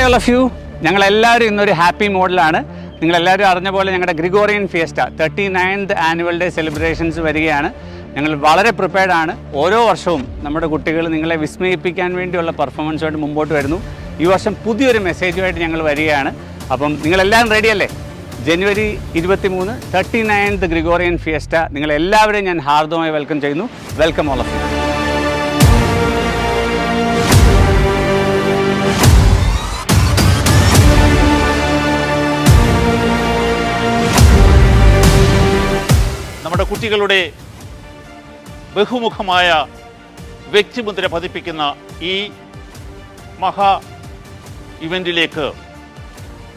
Hi all of U. ഞങ്ങളെല്ലാവരും ഇന്നൊരു happy മോഡിലാണ്. നിങ്ങളെല്ലാവരും അറിഞ്ഞ പോലെ ഞങ്ങളുടെ Gregorian fiesta 39th annual day celebrations വരികയാണ്. ഞങ്ങൾ വളരെ പ്രിപ്പയർഡ് ആണ്. ഓരോ വർഷവും നമ്മുടെ കുട്ടികൾ നിങ്ങളെ വിസ്മയിപ്പിക്കാൻ വേണ്ടിയുള്ള പെർഫോമൻസുമായിട്ട് മുമ്പോട്ട് വരുന്നു. ഈ വർഷം പുതിയൊരു മെസ്സേജുമായിട്ട് ഞങ്ങൾ വരികയാണ്. അപ്പം നിങ്ങളെല്ലാവരും റെഡിയല്ലേ? ജനുവരി 23 39th ഗ്രിഗോറിയൻ ഫിയസ്റ്റ നിങ്ങളെല്ലാവരെയും ഞാൻ ഹാർദവമായി വെൽക്കം ചെയ്യുന്നു. Welcome all of you. നമ്മുടെ കുട്ടികളുടെ ബഹുമുഖമായ വ്യക്തിമുദ്ര പതിപ്പിക്കുന്ന ഈ മഹാ ഇവന്റിലേക്ക്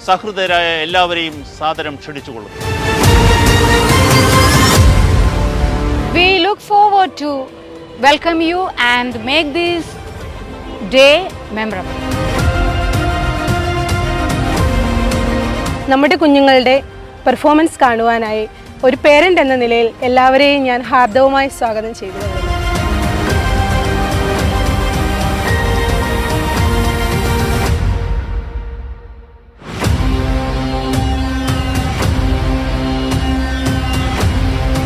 സഹൃദയരായ എല്ലാവരെയും സാദരം ക്ഷണിച്ചുകൊള്ളുന്നു. We look forward to welcome you and make this day memorable. നമ്മുടെ കുഞ്ഞുങ്ങളുടെ പെർഫോമൻസ് കാണുവാനായി ഒരു പേരൻ്റ് എന്ന നിലയിൽ എല്ലാവരെയും ഞാൻ ഹാർദവമായി സ്വാഗതം ചെയ്തു.